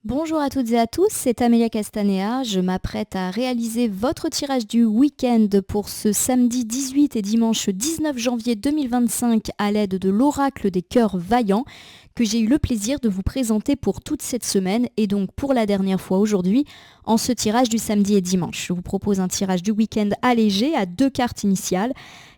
Bonjour à toutes et à tous, c'est Amélia Castanea. Je m'apprête à réaliser votre tirage du week-end pour ce samedi 18 et dimanche 19 janvier 2025 à l'aide de l'oracle des cœurs vaillants que j'ai eu le plaisir de vous présenter pour toute cette semaine et donc pour la dernière fois aujourd'hui en ce tirage du samedi et dimanche. Je vous propose un tirage du week-end allégé à 2 cartes initiales,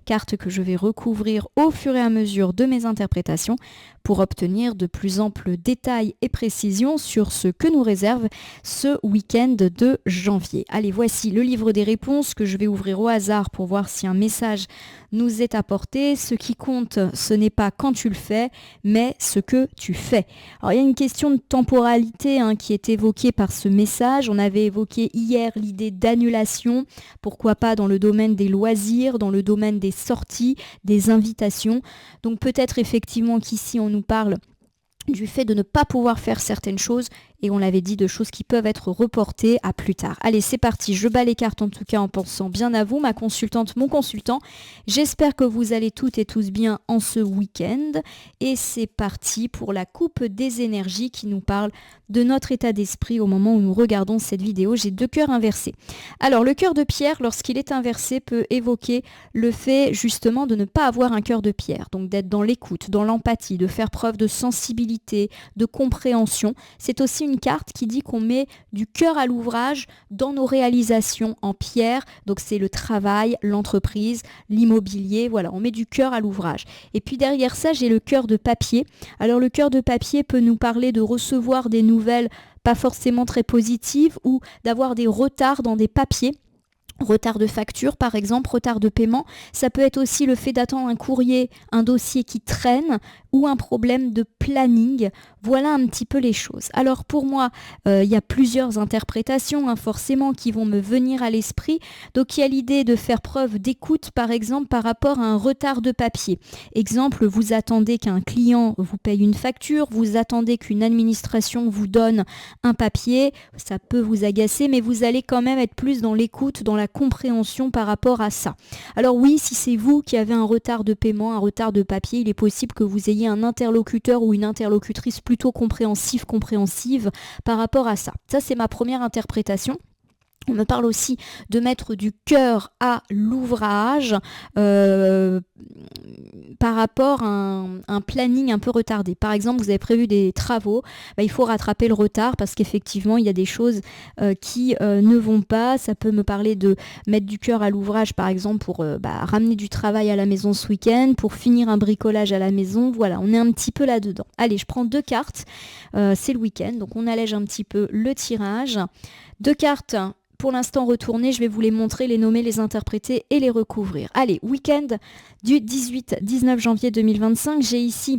cartes que je vais recouvrir au fur et à mesure de mes interprétations pour obtenir de plus amples détails et précisions sur ce que nous réserve ce week-end de janvier. Allez, voici le livre des réponses que je vais ouvrir au hasard pour voir si un message nous est apporté. Ce qui compte, ce n'est pas quand tu le fais, mais ce que tu fais. Alors, il y a une question de temporalité qui est évoquée par ce message. On avait évoqué hier l'idée d'annulation, pourquoi pas dans le domaine des loisirs, dans le domaine des sorties, des invitations. Donc peut-être effectivement qu'ici on nous parle du fait de ne pas pouvoir faire certaines choses et on l'avait dit de choses qui peuvent être reportées à plus tard. Allez, c'est parti, je bats les cartes en tout cas en pensant bien à vous, ma consultante, mon consultant. J'espère que vous allez toutes et tous bien en ce week-end et c'est parti pour la coupe des énergies qui nous parle de notre état d'esprit au moment où nous regardons cette vidéo. J'ai 2 cœurs inversés. Alors le cœur de pierre, lorsqu'il est inversé, peut évoquer le fait justement de ne pas avoir un cœur de pierre, donc d'être dans l'écoute, dans l'empathie, de faire preuve de sensibilité, de compréhension. C'est aussi une carte qui dit qu'on met du cœur à l'ouvrage dans nos réalisations en pierre. Donc c'est le travail, l'entreprise, l'immobilier. Voilà, on met du cœur à l'ouvrage. Et puis derrière ça, j'ai le cœur de papier. Alors le cœur de papier peut nous parler de recevoir des nouvelles pas forcément très positives ou d'avoir des retards dans des papiers. Retard de facture par exemple, retard de paiement. Ça peut être aussi le fait d'attendre un courrier, un dossier qui traîne ou un problème de planning. Voilà un petit peu les choses. Alors pour moi, il y a plusieurs interprétations forcément qui vont me venir à l'esprit. Donc il y a l'idée de faire preuve d'écoute par exemple par rapport à un retard de papier. Exemple, vous attendez qu'un client vous paye une facture, vous attendez qu'une administration vous donne un papier, ça peut vous agacer mais vous allez quand même être plus dans l'écoute, dans la compréhension par rapport à ça. Alors oui, si c'est vous qui avez un retard de paiement, un retard de papier, il est possible que vous ayez un interlocuteur ou une interlocutrice plutôt compréhensive par rapport à ça. Ça, c'est ma première interprétation. On me parle aussi de mettre du cœur à l'ouvrage par rapport à un planning un peu retardé. Par exemple, vous avez prévu des travaux, il faut rattraper le retard parce qu'effectivement, il y a des choses qui ne vont pas. Ça peut me parler de mettre du cœur à l'ouvrage, par exemple, pour ramener du travail à la maison ce week-end, pour finir un bricolage à la maison. Voilà, on est un petit peu là-dedans. Allez, je prends 2 cartes. C'est le week-end, donc on allège un petit peu le tirage. 2 cartes pour l'instant retournées, je vais vous les montrer, les nommer, les interpréter et les recouvrir. Allez, week-end du 18-19 janvier 2025, j'ai ici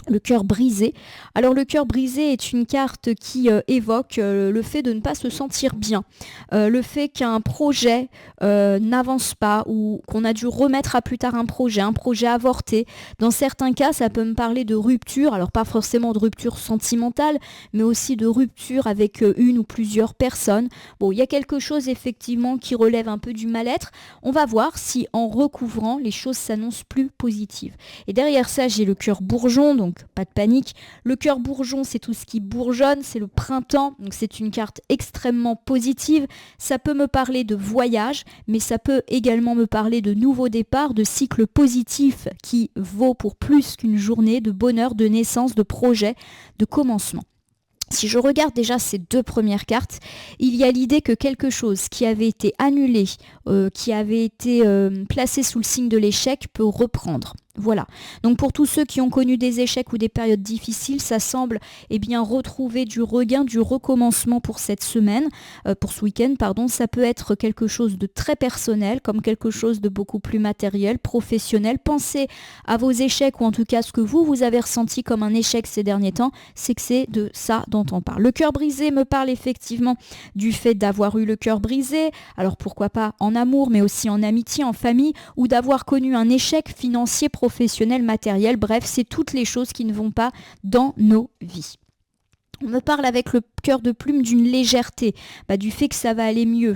le cœur brisé. Alors le cœur brisé est une carte qui évoque le fait de ne pas se sentir bien, le fait qu'un projet n'avance pas ou qu'on a dû remettre à plus tard un projet avorté. Dans certains cas, ça peut me parler de rupture, alors pas forcément de rupture sentimentale, mais aussi de rupture avec une ou plusieurs personnes. Bon, il y a quelque chose effectivement qui relève un peu du mal-être. On va voir si en recouvrant, les choses s'annoncent plus positives. Et derrière ça, j'ai le cœur bourgeon, donc pas de panique. Le cœur bourgeon, c'est tout ce qui bourgeonne, c'est le printemps, donc c'est une carte extrêmement positive. Ça peut me parler de voyage, mais ça peut également me parler de nouveaux départs, de cycles positifs qui vaut pour plus qu'une journée, de bonheur, de naissance, de projet, de commencement. Si je regarde déjà ces 2 premières cartes, il y a l'idée que quelque chose qui avait été annulé, qui avait été placé sous le signe de l'échec peut reprendre. Voilà. Donc pour tous ceux qui ont connu des échecs ou des périodes difficiles, ça semble retrouver du regain, du recommencement pour cette semaine, pour ce week-end, pardon. Ça peut être quelque chose de très personnel, comme quelque chose de beaucoup plus matériel, professionnel. Pensez à vos échecs ou en tout cas ce que vous avez ressenti comme un échec ces derniers temps, c'est que c'est de ça dont on parle. Le cœur brisé me parle effectivement du fait d'avoir eu le cœur brisé, alors pourquoi pas en amour, mais aussi en amitié, en famille, ou d'avoir connu un échec financier, professionnel, matériel, bref, c'est toutes les choses qui ne vont pas dans nos vies. On me parle avec le cœur de plume d'une légèreté, du fait que ça va aller mieux,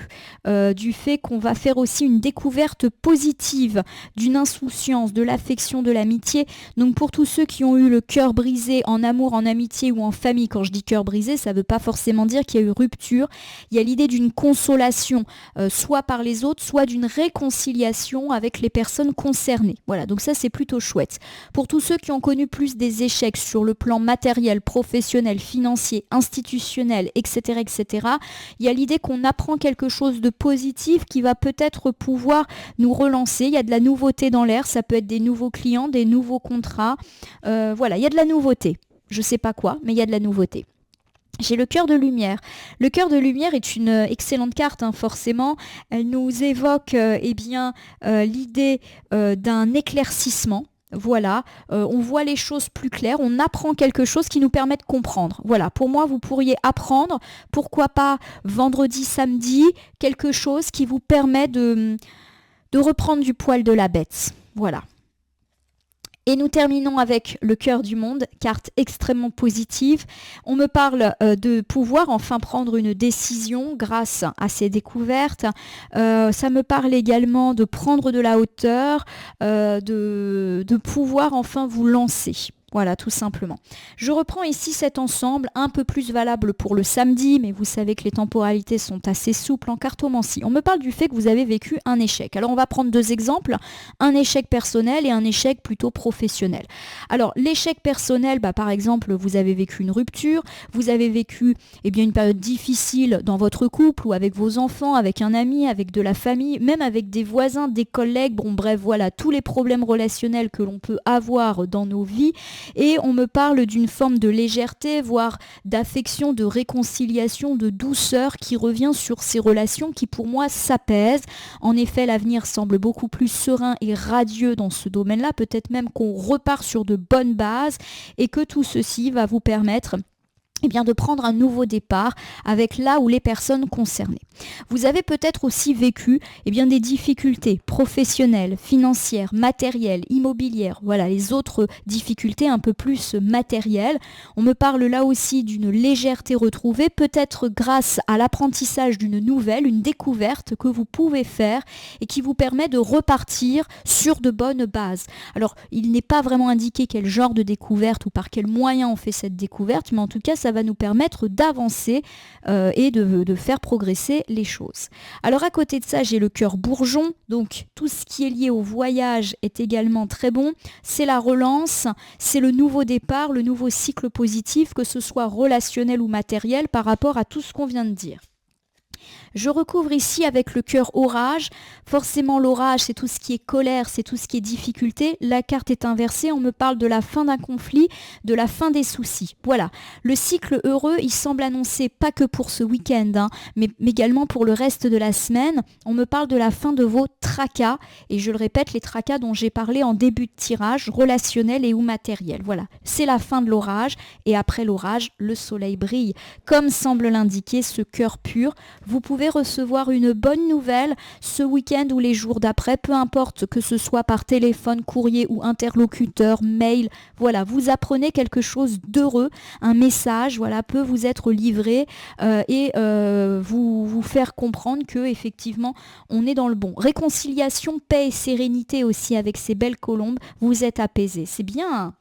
du fait qu'on va faire aussi une découverte positive, d'une insouciance, de l'affection, de l'amitié. Donc pour tous ceux qui ont eu le cœur brisé en amour, en amitié ou en famille, quand je dis cœur brisé, ça ne veut pas forcément dire qu'il y a eu rupture. Il y a l'idée d'une consolation, soit par les autres, soit d'une réconciliation avec les personnes concernées. Voilà, donc ça c'est plutôt chouette. Pour tous ceux qui ont connu plus des échecs sur le plan matériel, professionnel, financier, institutionnel, etc., etc., il y a l'idée qu'on apprend quelque chose de positif qui va peut-être pouvoir nous relancer. Il y a de la nouveauté dans l'air, ça peut être des nouveaux clients, des nouveaux contrats. Voilà, il y a de la nouveauté. Je ne sais pas quoi, mais il y a de la nouveauté. J'ai le cœur de lumière. Le cœur de lumière est une excellente carte, forcément. Elle nous évoque l'idée d'un éclaircissement. Voilà, on voit les choses plus claires, on apprend quelque chose qui nous permet de comprendre. Voilà, pour moi, vous pourriez apprendre, pourquoi pas vendredi, samedi, quelque chose qui vous permet de reprendre du poil de la bête. Voilà. Et nous terminons avec le cœur du monde, carte extrêmement positive. On me parle de pouvoir enfin prendre une décision grâce à ces découvertes. Ça me parle également de prendre de la hauteur, de pouvoir enfin vous lancer. Voilà, tout simplement. Je reprends ici cet ensemble, un peu plus valable pour le samedi, mais vous savez que les temporalités sont assez souples en cartomancie. On me parle du fait que vous avez vécu un échec. Alors on va prendre deux exemples, un échec personnel et un échec plutôt professionnel. Alors l'échec personnel, par exemple, vous avez vécu une rupture, vous avez vécu une période difficile dans votre couple ou avec vos enfants, avec un ami, avec de la famille, même avec des voisins, des collègues, bref, voilà, tous les problèmes relationnels que l'on peut avoir dans nos vies. Et on me parle d'une forme de légèreté, voire d'affection, de réconciliation, de douceur qui revient sur ces relations qui pour moi s'apaisent. En effet, l'avenir semble beaucoup plus serein et radieux dans ce domaine-là, peut-être même qu'on repart sur de bonnes bases et que tout ceci va vous permettre de prendre un nouveau départ avec là où les personnes concernées. Vous avez peut-être aussi vécu des difficultés professionnelles, financières, matérielles, immobilières, voilà les autres difficultés un peu plus matérielles. On me parle là aussi d'une légèreté retrouvée, peut-être grâce à l'apprentissage d'une nouvelle, une découverte que vous pouvez faire et qui vous permet de repartir sur de bonnes bases. Alors, il n'est pas vraiment indiqué quel genre de découverte ou par quel moyen on fait cette découverte, mais en tout cas, ça va nous permettre d'avancer et de faire progresser les choses. Alors à côté de ça, j'ai le cœur bourgeon, donc tout ce qui est lié au voyage est également très bon. C'est la relance, c'est le nouveau départ, le nouveau cycle positif, que ce soit relationnel ou matériel par rapport à tout ce qu'on vient de dire. Je recouvre ici avec le cœur orage. Forcément, l'orage, c'est tout ce qui est colère, c'est tout ce qui est difficulté. La carte est inversée, on me parle de la fin d'un conflit, de la fin des soucis. Voilà, le cycle heureux, il semble annoncé pas que pour ce week-end, mais également pour le reste de la semaine. On me parle de la fin de vos tracas, et je le répète, les tracas dont j'ai parlé en début de tirage, relationnels et ou matériels. Voilà, c'est la fin de l'orage, et après l'orage, le soleil brille. Comme semble l'indiquer ce cœur pur, vous pouvez recevoir une bonne nouvelle ce week-end ou les jours d'après, peu importe que ce soit par téléphone, courrier ou interlocuteur, mail. Voilà, vous apprenez quelque chose d'heureux, un message, peut vous être livré et vous faire comprendre que effectivement on est dans le bon. Réconciliation, paix et sérénité aussi avec ces belles colombes, vous êtes apaisés. C'est bien.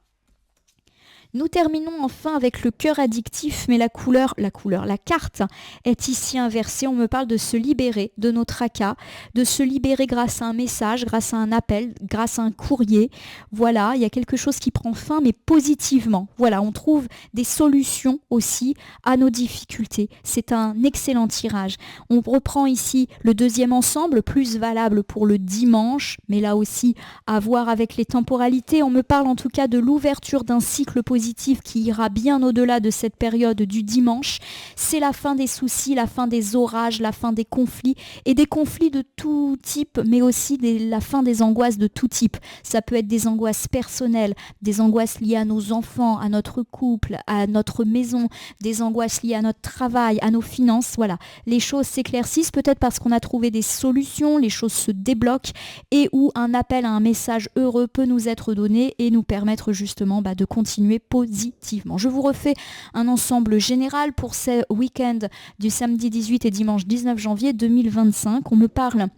Nous terminons enfin avec le cœur addictif, mais la carte est ici inversée. On me parle de se libérer de nos tracas, de se libérer grâce à un message, grâce à un appel, grâce à un courrier. Voilà, il y a quelque chose qui prend fin, mais positivement. Voilà, on trouve des solutions aussi à nos difficultés. C'est un excellent tirage. On reprend ici le deuxième ensemble, plus valable pour le dimanche, mais là aussi à voir avec les temporalités. On me parle en tout cas de l'ouverture d'un cycle positif qui ira bien au-delà de cette période du dimanche. C'est la fin des soucis, la fin des orages, la fin des conflits et des conflits de tout type, mais aussi la fin des angoisses de tout type. Ça peut être des angoisses personnelles, des angoisses liées à nos enfants, à notre couple, à notre maison, des angoisses liées à notre travail, à nos finances. Voilà, les choses s'éclaircissent peut-être parce qu'on a trouvé des solutions, les choses se débloquent et où un appel à un message heureux peut nous être donné et nous permettre justement de continuer positivement. Je vous refais un ensemble général pour ce week-end du samedi 18 et dimanche 19 janvier 2025. On me parle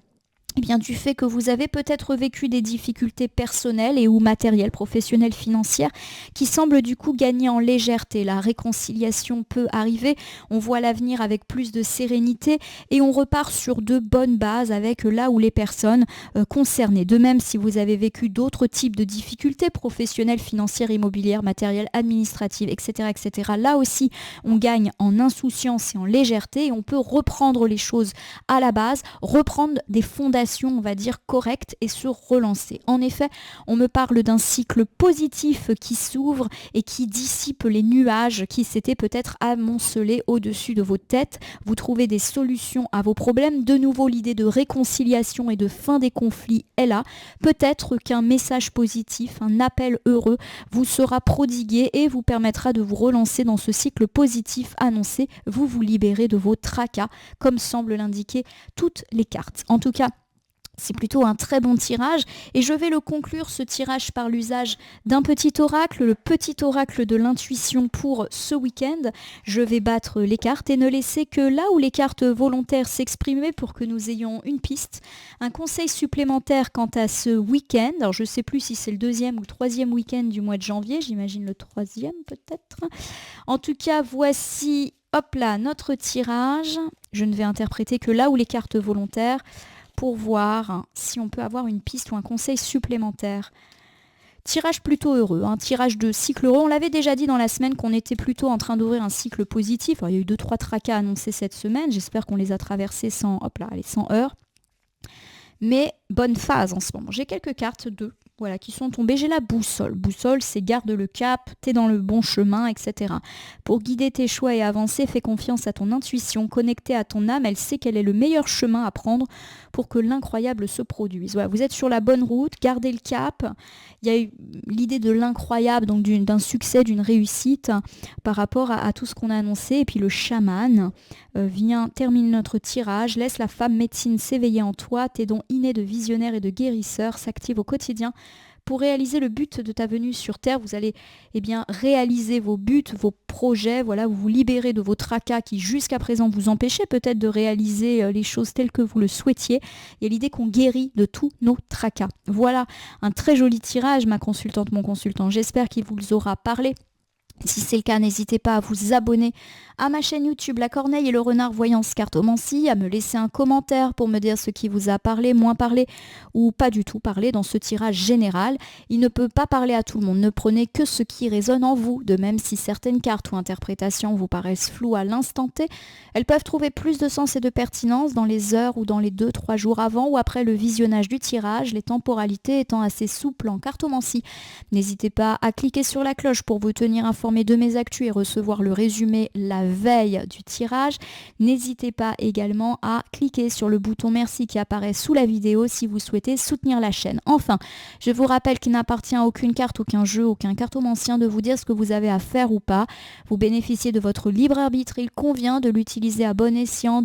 du fait que vous avez peut-être vécu des difficultés personnelles et ou matérielles, professionnelles, financières, qui semblent du coup gagner en légèreté. La réconciliation peut arriver, on voit l'avenir avec plus de sérénité et on repart sur de bonnes bases avec là où les personnes concernées. De même, si vous avez vécu d'autres types de difficultés professionnelles, financières, immobilières, matérielles, administratives, etc., là aussi, on gagne en insouciance et en légèreté et on peut reprendre les choses à la base, reprendre des fondations, on va dire, correcte et se relancer. En effet, on me parle d'un cycle positif qui s'ouvre et qui dissipe les nuages qui s'étaient peut-être amoncelés au-dessus de vos têtes. Vous trouvez des solutions à vos problèmes. De nouveau, l'idée de réconciliation et de fin des conflits est là. Peut-être qu'un message positif, un appel heureux vous sera prodigué et vous permettra de vous relancer dans ce cycle positif annoncé. Vous vous libérez de vos tracas, comme semblent l'indiquer toutes les cartes. En tout cas, c'est plutôt un très bon tirage et je vais le conclure, ce tirage, par l'usage d'un petit oracle, le petit oracle de l'intuition pour ce week-end. Je vais battre les cartes et ne laisser que là où les cartes volontaires s'exprimer pour que nous ayons une piste. Un conseil supplémentaire quant à ce week-end. Alors je ne sais plus si c'est le 2e ou le 3e week-end du mois de janvier, j'imagine le 3e peut-être. En tout cas, voici, hop là, notre tirage. Je ne vais interpréter que là où les cartes volontaires pour voir si on peut avoir une piste ou un conseil supplémentaire. Tirage plutôt heureux, un tirage de cycle heureux. On l'avait déjà dit dans la semaine qu'on était plutôt en train d'ouvrir un cycle positif. Alors, il y a eu 2-3 tracas annoncés cette semaine. J'espère qu'on les a traversés sans heures. Mais bonne phase en ce moment. J'ai quelques cartes qui sont tombées. J'ai la boussole. Boussole, c'est garde le cap, t'es dans le bon chemin, etc. Pour guider tes choix et avancer, fais confiance à ton intuition. Connectée à ton âme, elle sait quel est le meilleur chemin à prendre pour que l'incroyable se produise. Voilà, vous êtes sur la bonne route, gardez le cap. Il y a eu l'idée de l'incroyable, donc d'un succès, d'une réussite par rapport à tout ce qu'on a annoncé. Et puis le chaman termine notre tirage. Laisse la femme médecine s'éveiller en toi. Tes dons innés de visionnaire et de guérisseur s'activent au quotidien. Pour réaliser le but de ta venue sur Terre, vous allez réaliser vos buts, vos projets, vous vous libérez de vos tracas qui jusqu'à présent vous empêchaient peut-être de réaliser les choses telles que vous le souhaitiez. Il y a l'idée qu'on guérit de tous nos tracas. Voilà un très joli tirage, ma consultante, mon consultant. J'espère qu'il vous aura parlé. Si c'est le cas, n'hésitez pas à vous abonner à ma chaîne YouTube La Corneille et le Renard Voyance Cartomancie, à me laisser un commentaire pour me dire ce qui vous a parlé, moins parlé ou pas du tout parlé dans ce tirage général. Il ne peut pas parler à tout le monde, ne prenez que ce qui résonne en vous. De même, si certaines cartes ou interprétations vous paraissent floues à l'instant T, elles peuvent trouver plus de sens et de pertinence dans les heures ou dans les 2-3 jours avant ou après le visionnage du tirage, les temporalités étant assez souples en cartomancie. N'hésitez pas à cliquer sur la cloche pour vous tenir informé de mes actus et recevoir le résumé la veille du tirage. N'hésitez pas également à cliquer sur le bouton merci qui apparaît sous la vidéo si vous souhaitez soutenir la chaîne. Enfin, je vous rappelle qu'il n'appartient à aucune carte, aucun jeu, aucun cartomancien de vous dire ce que vous avez à faire ou pas. Vous bénéficiez de votre libre arbitre, il convient de l'utiliser à bon escient.